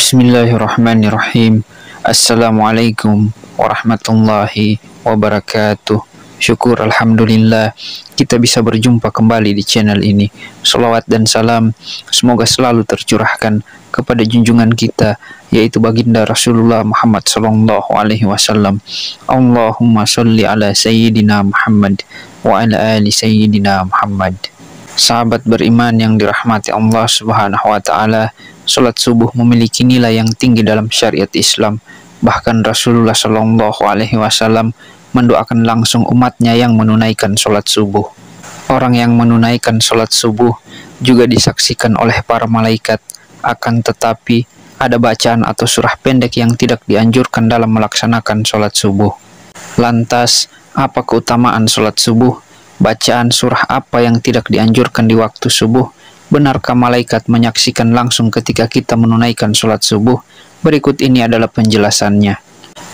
Bismillahirrahmanirrahim. Assalamualaikum warahmatullahi wabarakatuh. Syukur alhamdulillah kita bisa berjumpa kembali di channel ini. Salawat dan salam semoga selalu tercurahkan kepada junjungan kita, yaitu baginda Rasulullah Muhammad sallallahu alaihi wasallam. Allahumma sholli ala sayyidina Muhammad wa ala ali sayyidina Muhammad. Sahabat beriman yang dirahmati Allah Subhanahu wa taala, salat subuh memiliki nilai yang tinggi dalam syariat Islam. Bahkan Rasulullah Shallallahu alaihi wasallam mendoakan langsung umatnya yang menunaikan salat subuh. Orang yang menunaikan salat subuh juga disaksikan oleh para malaikat. Akan tetapi ada bacaan atau surah pendek yang tidak dianjurkan dalam melaksanakan salat subuh. Lantas, apa keutamaan salat subuh? Bacaan surah apa yang tidak dianjurkan di waktu subuh? Benarkah malaikat menyaksikan langsung ketika kita menunaikan sholat subuh? Berikut ini adalah penjelasannya.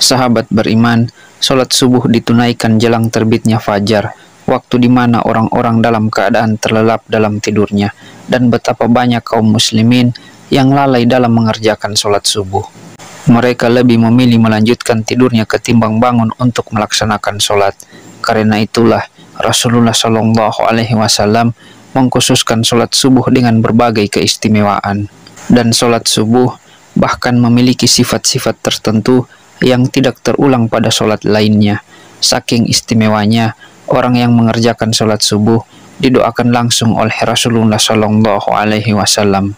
Sahabat beriman, sholat subuh ditunaikan jelang terbitnya fajar, waktu di mana orang-orang dalam keadaan terlelap dalam tidurnya, dan betapa banyak kaum muslimin yang lalai dalam mengerjakan sholat subuh. Mereka lebih memilih melanjutkan tidurnya ketimbang bangun untuk melaksanakan sholat. Karena itulah Rasulullah Shallallahu alaihi wasallam mengkhususkan sholat subuh dengan berbagai keistimewaan. Dan sholat subuh bahkan memiliki sifat-sifat tertentu yang tidak terulang pada sholat lainnya. Saking istimewanya, orang yang mengerjakan sholat subuh didoakan langsung oleh Rasulullah Shallallahu alaihi wasallam.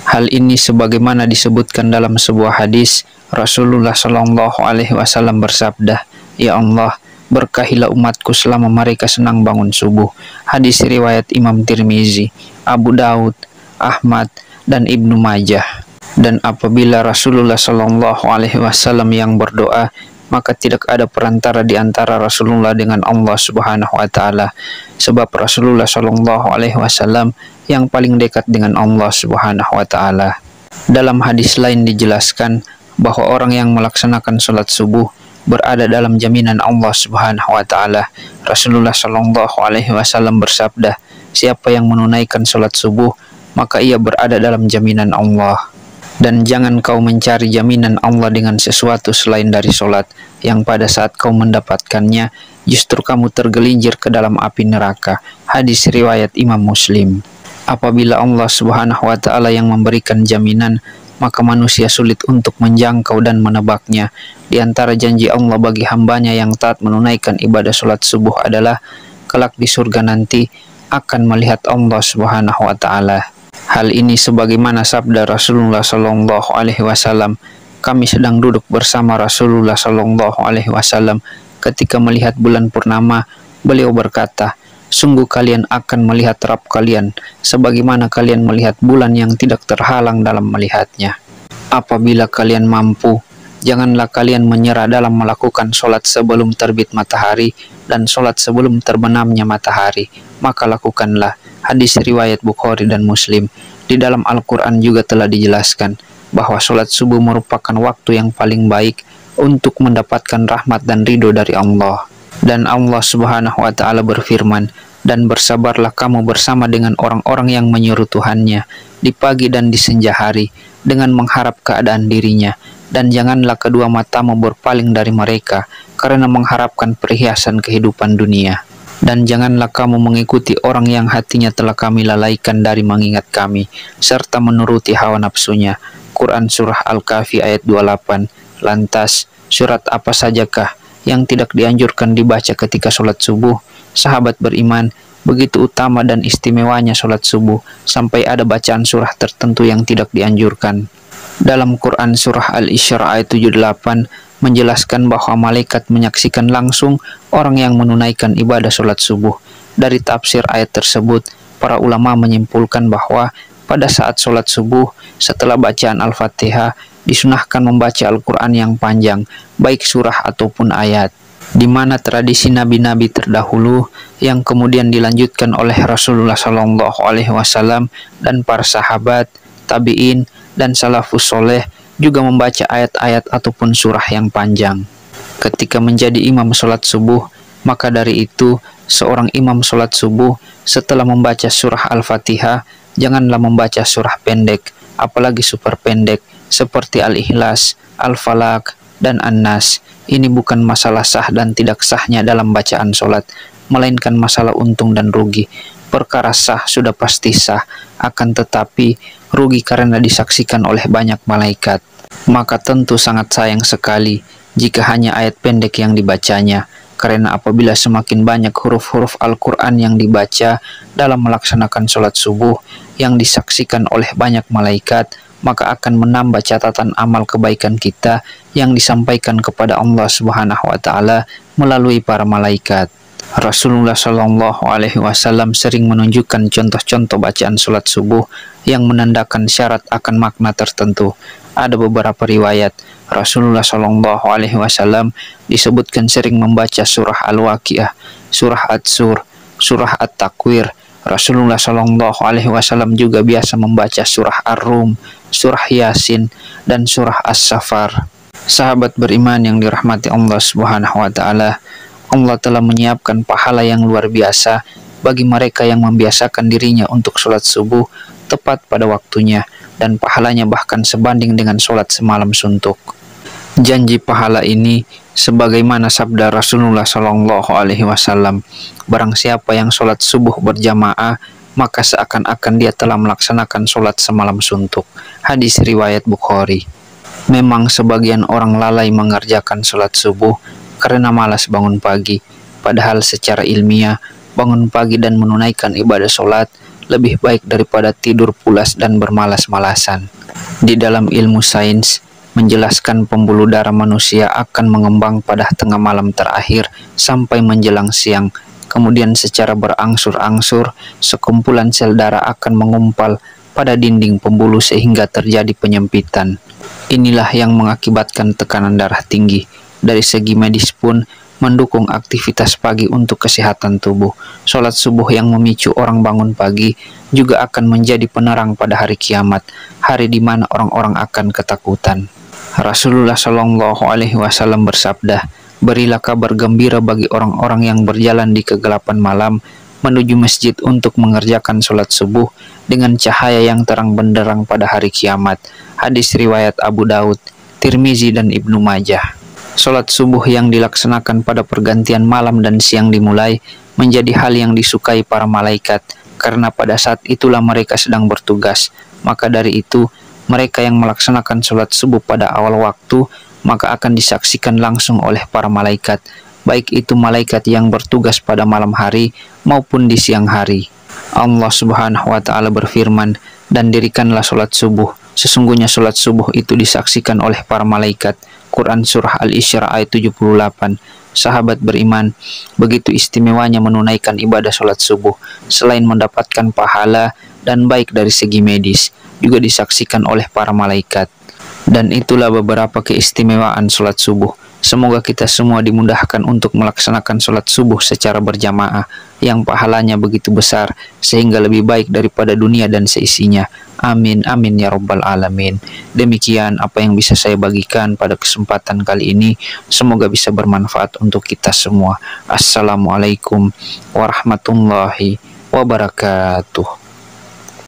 Hal ini sebagaimana disebutkan dalam sebuah hadis, Rasulullah Shallallahu alaihi wasallam bersabda, "Ya Allah, berkahilah umatku selama mereka senang bangun subuh." Hadis riwayat Imam Tirmizi, Abu Daud, Ahmad, dan Ibnu Majah. Dan apabila Rasulullah Shallallahu alaihi wasallam yang berdoa, maka tidak ada perantara di antara Rasulullah dengan Allah Subhanahu wa taala, sebab Rasulullah Shallallahu alaihi wasallam yang paling dekat dengan Allah Subhanahu wa taala. Dalam hadis lain dijelaskan bahwa orang yang melaksanakan sholat subuh berada dalam jaminan Allah Subhanahu wa taala. Rasulullah Shallallahu alaihi wasallam bersabda, "Siapa yang menunaikan salat subuh, maka ia berada dalam jaminan Allah." Dan jangan kau mencari jaminan Allah dengan sesuatu selain dari salat, yang pada saat kau mendapatkannya justru kamu tergelincir ke dalam api neraka. Hadis riwayat Imam Muslim. Apabila Allah Subhanahu wa taala yang memberikan jaminan, maka manusia sulit untuk menjangkau dan menebaknya. Di antara janji Allah bagi hambanya yang taat menunaikan ibadah sholat subuh adalah kelak di surga nanti akan melihat Allah Subhanahu wa taala. Hal ini sebagaimana sabda Rasulullah Shallallahu alaihi wasallam, "Kami sedang duduk bersama Rasulullah Shallallahu alaihi wasallam ketika melihat bulan purnama. Beliau berkata, 'Sungguh kalian akan melihat Rabb kalian sebagaimana kalian melihat bulan yang tidak terhalang dalam melihatnya. Apabila kalian mampu, janganlah kalian menyerah dalam melakukan sholat sebelum terbit matahari dan sholat sebelum terbenamnya matahari, maka lakukanlah." Hadis riwayat Bukhari dan Muslim. Di dalam Al-Quran juga telah dijelaskan bahwa sholat subuh merupakan waktu yang paling baik untuk mendapatkan rahmat dan ridho dari Allah. Dan Allah Subhanahu wa taala berfirman, "Dan bersabarlah kamu bersama dengan orang-orang yang menyuruh Tuhannya di pagi dan di senja hari dengan mengharap keadaan dirinya, dan janganlah kedua matamu berpaling dari mereka karena mengharapkan perhiasan kehidupan dunia. Dan janganlah kamu mengikuti orang yang hatinya telah kami lalaikan dari mengingat kami serta menuruti hawa nafsunya." Quran Surah Al-Kahfi ayat 28. Lantas, surat apa sajakah yang tidak dianjurkan dibaca ketika sholat subuh? Sahabat beriman, begitu utama dan istimewanya sholat subuh sampai ada bacaan surah tertentu yang tidak dianjurkan. Dalam Quran Surah Al-Isra ayat 78 menjelaskan bahwa malaikat menyaksikan langsung orang yang menunaikan ibadah sholat subuh. Dari tafsir ayat tersebut, para ulama menyimpulkan bahwa pada saat sholat subuh, setelah bacaan Al-Fatihah, disunahkan membaca Al-Quran yang panjang, baik surah ataupun ayat, di mana tradisi nabi-nabi terdahulu yang kemudian dilanjutkan oleh Rasulullah Shallallahu alaihi wasallam dan para sahabat, tabi'in, dan salafus soleh juga membaca ayat-ayat ataupun surah yang panjang. Ketika menjadi imam sholat subuh, maka dari itu seorang imam sholat subuh setelah membaca surah Al-Fatihah, janganlah membaca surah pendek, apalagi super pendek, seperti Al-Ikhlas, Al-Falaq, dan An-Nas. Ini bukan masalah sah dan tidak sahnya dalam bacaan sholat, melainkan masalah untung dan rugi. Perkara sah sudah pasti sah, akan tetapi rugi karena disaksikan oleh banyak malaikat. Maka tentu sangat sayang sekali jika hanya ayat pendek yang dibacanya, karena apabila semakin banyak huruf-huruf Al-Quran yang dibaca dalam melaksanakan sholat subuh yang disaksikan oleh banyak malaikat, maka akan menambah catatan amal kebaikan kita yang disampaikan kepada Allah Subhanahu wa Ta'ala melalui para malaikat. Rasulullah Shallallahu Alaihi Wasallam sering menunjukkan contoh-contoh bacaan sholat subuh yang menandakan syarat akan makna tertentu. Ada beberapa riwayat Rasulullah Shallallahu Alaihi Wasallam disebutkan sering membaca surah Al-Waqiah, surah At-Sur, surah At-Takwir. Rasulullah Shallallahu Alaihi Wasallam juga biasa membaca surah Ar-Rum, surah Yasin, dan surah As-Safar. Sahabat beriman yang dirahmati Allah Subhanahu wa Ta'ala, Allah telah menyiapkan pahala yang luar biasa bagi mereka yang membiasakan dirinya untuk sholat subuh tepat pada waktunya, dan pahalanya bahkan sebanding dengan sholat semalam suntuk. Janji pahala ini sebagaimana sabda Rasulullah Shallallahu Alaihi Wasallam, barang siapa yang sholat subuh berjamaah, maka seakan-akan dia telah melaksanakan sholat semalam suntuk. Hadis riwayat Bukhari. Memang sebagian orang lalai mengerjakan sholat subuh karena malas bangun pagi, padahal secara ilmiah bangun pagi dan menunaikan ibadah sholat lebih baik daripada tidur pulas dan bermalas-malasan. Di dalam ilmu sains menjelaskan pembuluh darah manusia akan mengembang pada tengah malam terakhir sampai menjelang siang. Kemudian secara berangsur-angsur sekumpulan sel darah akan mengumpal pada dinding pembuluh sehingga terjadi penyempitan. Inilah yang mengakibatkan tekanan darah tinggi. Dari segi medis pun mendukung aktivitas pagi untuk kesehatan tubuh. Sholat subuh yang memicu orang bangun pagi juga akan menjadi penerang pada hari kiamat, hari di mana orang-orang akan ketakutan. Rasulullah Shallallahu Alaihi Wasallam bersabda, berilah kabar gembira bagi orang-orang yang berjalan di kegelapan malam menuju masjid untuk mengerjakan sholat subuh dengan cahaya yang terang benderang pada hari kiamat. Hadis riwayat Abu Daud, Tirmizi, dan Ibnu Majah. Sholat subuh yang dilaksanakan pada pergantian malam dan siang dimulai menjadi hal yang disukai para malaikat, karena pada saat itulah mereka sedang bertugas. Maka dari itu, mereka yang melaksanakan sholat subuh pada awal waktu maka akan disaksikan langsung oleh para malaikat, baik itu malaikat yang bertugas pada malam hari maupun di siang hari. Allah Subhanahu wa Ta'ala berfirman, dan dirikanlah sholat subuh, sesungguhnya sholat subuh itu disaksikan oleh para malaikat. Quran Surah Al-Isra ayat 78. Sahabat beriman, begitu istimewanya menunaikan ibadah sholat subuh, selain mendapatkan pahala dan baik dari segi medis, juga disaksikan oleh para malaikat. Dan itulah beberapa keistimewaan sholat subuh. Semoga kita semua dimudahkan untuk melaksanakan sholat subuh secara berjamaah, yang pahalanya begitu besar, sehingga lebih baik daripada dunia dan seisinya. Amin, amin ya rabbal alamin. Demikian apa yang bisa saya bagikan pada kesempatan kali ini. Semoga bisa bermanfaat untuk kita semua. Assalamualaikum warahmatullahi wabarakatuh.